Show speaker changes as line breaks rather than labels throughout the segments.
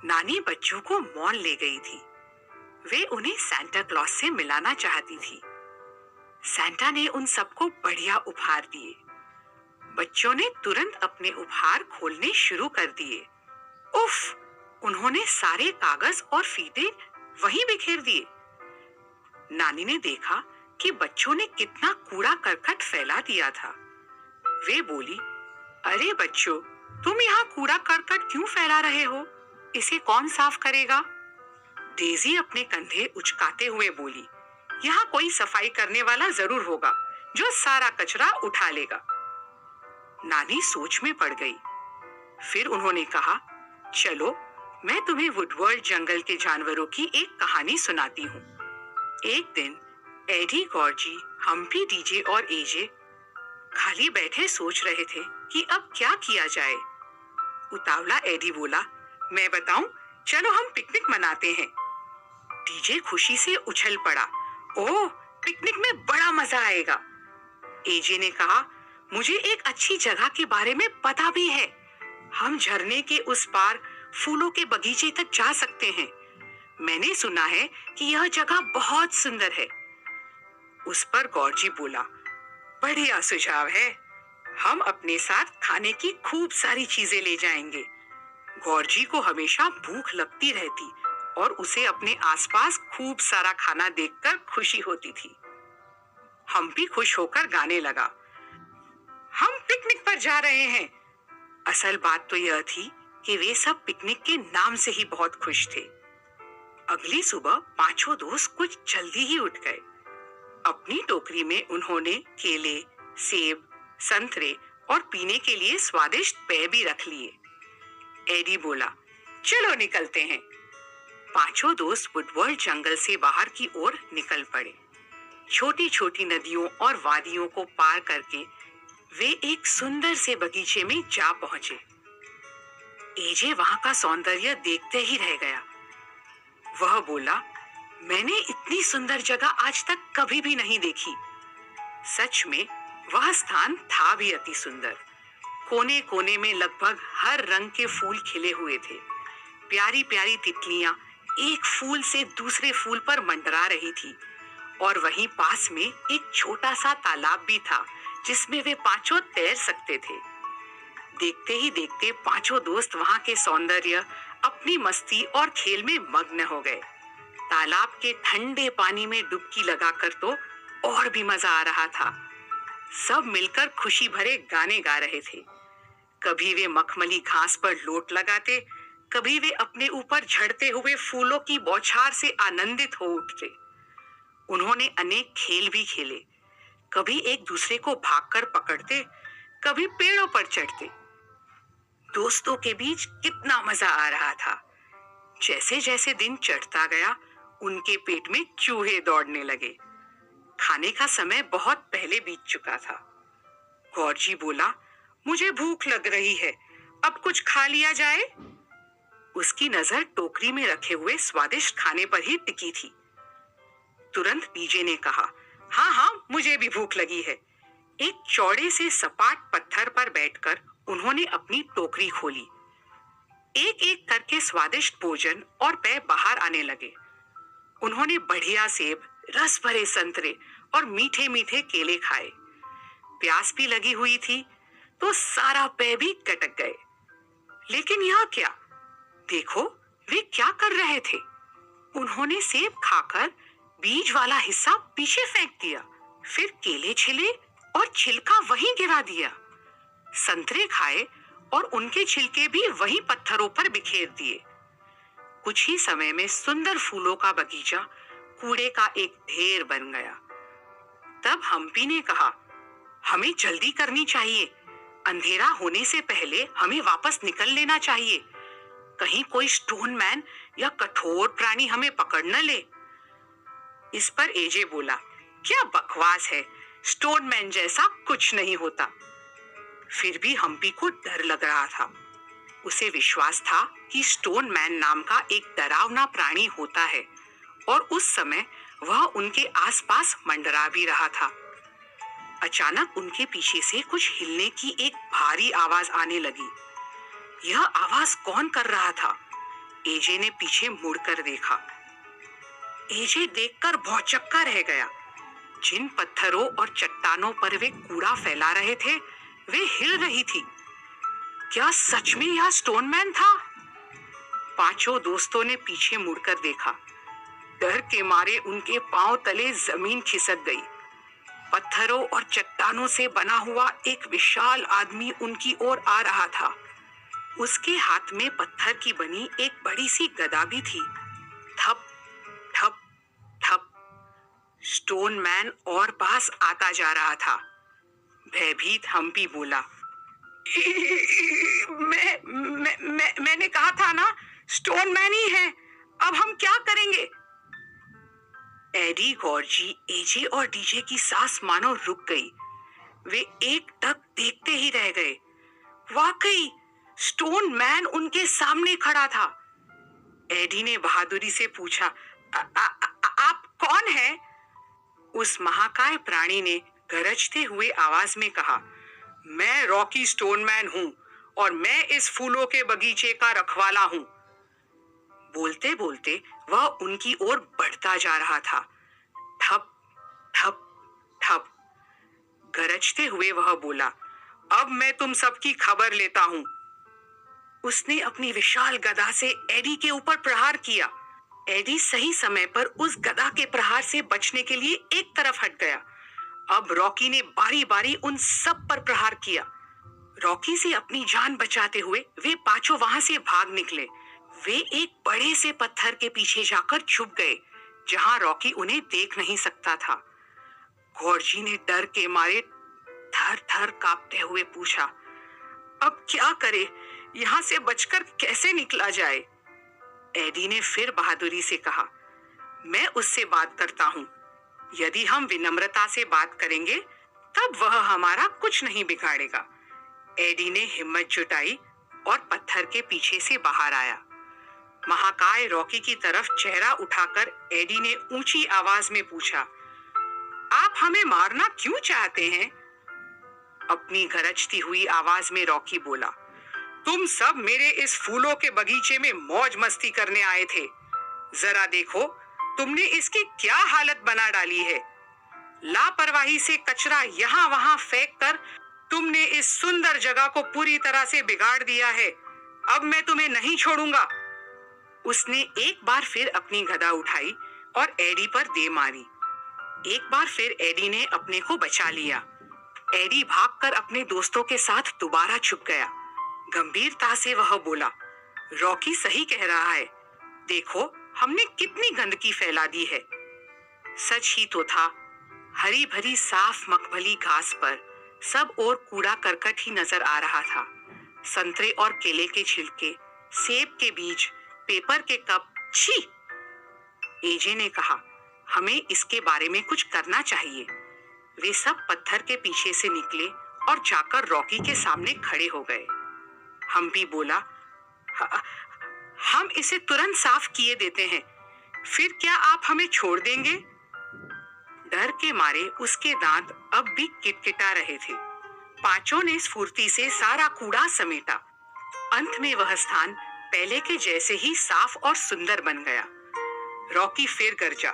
नानी बच्चों को मॉल ले गई थी। वे उन्हें सांता क्लॉज से मिलाना चाहती थी। सांता ने उन सबको बढ़िया उपहार दिए। बच्चों ने तुरंत अपने उपहार खोलने शुरू कर दिए। उफ! उन्होंने सारे कागज और फीते वहीं बिखेर दिए। नानी ने देखा कि बच्चों ने कितना कूड़ा करकट फैला दिया था। वे बोली, अरे बच्चों, तुम यहाँ कूड़ा करकट क्यों फैला रहे हो? इसे कौन साफ करेगा? डेजी अपने कंधे उचकाते हुए बोली, यहाँ कोई सफाई करने वाला जरूर होगा जो सारा कचरा उठा लेगा। नानी सोच में पड़ गई। फिर उन्होंने कहा, चलो मैं तुम्हें वुडवर्ल्ड जंगल के जानवरों की एक कहानी सुनाती हूँ। एक दिन एडी, गॉर्जी, हम्पी, डीजे और एजे खाली बैठे सोच रहे थे कि अब क्या किया जाए। उतावला एडी बोला, मैं बताऊं, चलो हम पिकनिक मनाते हैं। डीजे खुशी से उछल पड़ा, ओह, पिकनिक में बड़ा मजा आएगा। एजे ने कहा, मुझे एक अच्छी जगह के बारे में पता भी है। हम झरने के उस पार फूलों के बगीचे तक जा सकते हैं। मैंने सुना है कि यह जगह बहुत सुंदर है। उस पर गॉर्जी बोला, बढ़िया सुझाव है। हम अपने साथ खाने की खूब सारी चीजें ले जाएंगे। गॉर्जी को हमेशा भूख लगती रहती और उसे अपने आसपास खूब सारा खाना देखकर खुशी होती थी। हम्पी खुश होकर गाने लगा, हम पिकनिक पर जा रहे हैं। असल बात तो यह थी कि वे सब पिकनिक के नाम से ही बहुत खुश थे। अगली सुबह पांचों दोस्त कुछ जल्दी ही उठ गए। अपनी टोकरी में उन्होंने केले, सेब, संतरे और पीने के लिए स्वादिष्ट पेय भी रख लिए। एडी बोला, चलो निकलते हैं। पांचों दोस्त वुडवर्ल्ड जंगल से बाहर की ओर निकल पड़े। छोटी छोटी नदियों और वादियों को पार करके वे एक सुंदर से बगीचे में जा पहुंचे। एजे वहां का सौंदर्य देखते ही रह गया। वह बोला, मैंने इतनी सुंदर जगह आज तक कभी भी नहीं देखी। सच में वह स्थान था भी अति सुंदर। कोने कोने में लगभग हर रंग के फूल खिले हुए थे। प्यारी प्यारी तितलियां एक फूल से दूसरे फूल पर मंडरा रही थी और वहीं पास में एक छोटा सा तालाब भी था जिसमें वे पांचों तैर सकते थे। देखते ही देखते पांचों दोस्त वहां के सौंदर्य, अपनी मस्ती और खेल में मग्न हो गए। तालाब के ठंडे पानी में डुबकी लगाकर तो और भी मजा आ रहा था। सब मिलकर खुशी भरे गाने गा रहे थे। कभी वे मखमली घास पर लोट लगाते, कभी वे अपने ऊपर झड़ते हुए फूलों की बौछार से आनंदित हो उठते। उन्होंने अनेक खेल भी खेले। कभी एक दूसरे को भागकर पकड़ते, कभी पेड़ों पर चढ़ते। दोस्तों के बीच कितना मजा आ रहा था। जैसे जैसे दिन चढ़ता गया, उनके पेट में चूहे दौड़ने लगे। खाने का समय बहुत पहले बीत चुका था। गॉर्जी बोला, मुझे भूख लग रही है, अब कुछ खा लिया जाए। उसकी नजर टोकरी में रखे हुए स्वादिष्ट खाने पर ही टिकी थी। तुरंत डीजे ने कहा, हाँ हाँ, मुझे भी भूख लगी है। एक चौड़े से सपाट पत्थर पर बैठकर उन्होंने अपनी टोकरी खोली। एक एक करके स्वादिष्ट भोजन और पेय बाहर आने लगे। उन्होंने बढ़िया सेब, रस भरे संतरे और मीठे मीठे केले खाए। प्यास भी लगी हुई थी तो सारा पेय भी कटक गए। लेकिन यह क्या? देखो, वे क्या कर रहे थे। उन्होंने सेब खाकर बीज वाला हिस्सा पीछे फेंक दिया, फिर केले छिले और छिलका वहीं गिरा दिया। संतरे खाए और उनके छिलके भी वहीं पत्थरों पर बिखेर दिए। कुछ ही समय में सुंदर फूलों का बगीचा कूड़े का एक ढेर बन गया। तब हम्पी ने कहा, हमें जल्दी करनी चाहिए। अंधेरा होने से पहले हमें वापस निकल लेना चाहिए। कहीं कोई स्टोन मैन या कठोर प्राणी हमें पकड़ न ले। इस पर एजे बोला, क्या बकवास है, स्टोन मैन जैसा कुछ नहीं होता। फिर भी हम्पी को डर लग रहा था। उसे विश्वास था कि स्टोन मैन नाम का एक डरावना प्राणी होता है और उस समय वह उनके आसपास मंडरा भी रहा था। अचानक उनके पीछे से कुछ हिलने की एक भारी आवाज आने लगी। यह आवाज कौन कर रहा था? एजे ने पीछे मुड़कर देखा। एजे देखकर भौचक्का रह गया। जिन पत्थरों और चट्टानों पर वे कूड़ा फैला रहे थे, वे हिल रही थी। क्या सच में यह स्टोनमैन था? पांचों दोस्तों ने पीछे मुड़कर देखा। डर के मारे उनके पांव तले जमीन खिसक गई। पत्थरों और चट्टानों से बना हुआ एक विशाल आदमी उनकी ओर आ रहा था। उसके हाथ में पत्थर की बनी एक बड़ी सी गदा भी थी। ठप ठप ठप स्टोनमैन और पास आता जा रहा था। भयभीत हम्पी बोला, मैंने कहा था ना, स्टोनमैन ही है। अब हम क्या करेंगे? एडी, गॉर्जी, एजे और डीजे की सांस मानो रुक गई। वे एक टक देखते ही रह गए। वाकई स्टोनमैन उनके सामने खड़ा था। एडी ने बहादुरी से पूछा, आप कौन हैं? उस महाकाय प्राणी ने गरजते हुए आवाज में कहा, मैं रॉकी स्टोनमैन हूं और मैं इस फूलों के बगीचे का रखवाला हूं। बोलते बोलते वह उनकी ओर बढ़ता जा रहा था। ठप ठप ठप गरजते हुए वह बोला, अब मैं तुम सबकी खबर लेता हूं। उसने अपनी विशाल गदा से एडी के ऊपर प्रहार किया। एडी सही समय पर उस गदा के प्रहार से बचने के लिए एक तरफ हट गया। अब रॉकी ने बारी बारी उन सब पर प्रहार किया। रॉकी से अपनी जान बचाते हुए वे पांचों वहां से भाग निकले। वे एक बड़े से पत्थर के पीछे जाकर छुप गए, जहां रॉकी उन्हें देख नहीं सकता था। गॉर्जी ने डर के मारे थर थर कांपते हुए पूछा, अब क्या करे? यहां से बचकर कैसे निकला जाए? एडी ने फिर बहादुरी से कहा, मैं उससे बात करता हूं। यदि हम विनम्रता से बात करेंगे तब वह हमारा कुछ नहीं बिगाड़ेगा। एडी ने हिम्मत जुटाई और पत्थर के पीछे से बाहर आया। महाकाय रॉकी की तरफ चेहरा उठाकर एडी ने ऊंची आवाज में पूछा, आप हमें मारना क्यों चाहते हैं? अपनी गरजती हुई आवाज में रॉकी बोला, तुम सब मेरे इस फूलों के बगीचे में मौज मस्ती करने आए थे। जरा देखो, तुमने इसकी क्या हालत बना डाली है। लापरवाही से कचरा यहाँ वहां फेंक कर तुमने इस सुंदर जगह को पूरी तरह से बिगाड़ दिया है। अब मैं तुम्हें नहीं छोड़ूंगा। उसने एक बार फिर अपनी गदा उठाई और एडी पर दे मारी। एक बार फिर एडी ने अपने को बचा लिया। एडी भागकर अपने दोस्तों के साथ दोबारा छुप गया। गंभीरता से वह बोला, रॉकी सही कह रहा है। देखो, हमने कितनी गंदगी फैला दी है। सच ही तो था। हरी भरी साफ मखमली घास पर सब ओर कूड़ा करकट ही नजर आ रहा था। संतरे और केले के छिलके, सेब के बीज, पेपर के कप। छी! एजे ने कहा, हमें इसके बारे में कुछ करना चाहिए। वे सब पत्थर के पीछे से निकले और जाकर रॉकी के सामने खड़े हो गए। हम्पी बोला, हम इसे तुरंत साफ किए देते हैं। फिर क्या आप हमें छोड़ देंगे? डर के मारे उसके दांत अब भी किटकिटा रहे थे। पांचों ने स्फूर्ति से सारा कूड़ा समेटा। अंत में वह स्थान पहले के जैसे ही साफ और सुंदर बन गया। रॉकी फिर गरजा,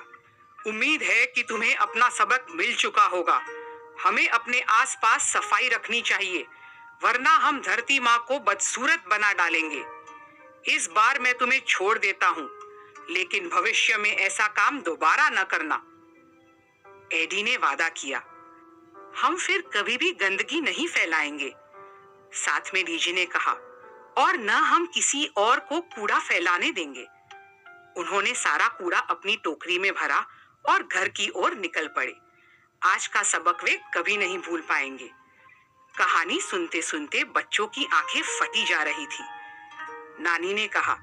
उम्मीद है कि तुम्हें अपना सबक मिल चुका होगा। हमें अपने आसपास सफाई रखनी चाहिए, वरना हम धरती माँ को बदसूरत बना डालेंगे। इस बार मैं तुम्हें छोड़ देता हूँ, लेकिन भविष्य में ऐसा काम दोबारा न करना। एडी ने वादा किया, हम फिर कभी भी गंदगी नहीं फैलाएंगे। साथ में डीजे ने कहा, और न हम किसी और को कूड़ा फैलाने देंगे। उन्होंने सारा कूड़ा अपनी टोकरी में भरा और घर की ओर निकल पड़े। आज का सबक वे कभी नहीं भूल पाएंगे। कहानी सुनते सुनते बच्चों की आंखें फटी जा रही थी। नानी ने कहा,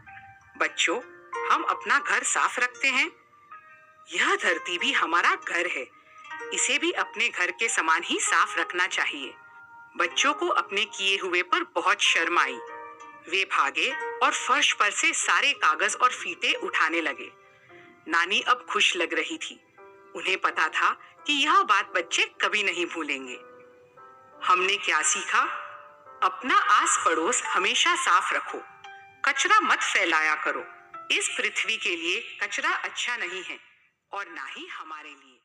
बच्चों, हम अपना घर साफ रखते हैं। यह धरती भी हमारा घर है, इसे भी अपने घर के समान ही साफ रखना चाहिए। बच्चों को अपने किए हुए पर बहुत शर्म आई। वे भागे और फर्श पर से सारे कागज और फीते उठाने लगे। नानी अब खुश लग रही थी। उन्हें पता था कि यह बात बच्चे कभी नहीं भूलेंगे। हमने क्या सीखा? अपना आस पड़ोस हमेशा साफ रखो। कचरा मत फैलाया करो। इस पृथ्वी के लिए कचरा अच्छा नहीं है और ना ही हमारे लिए।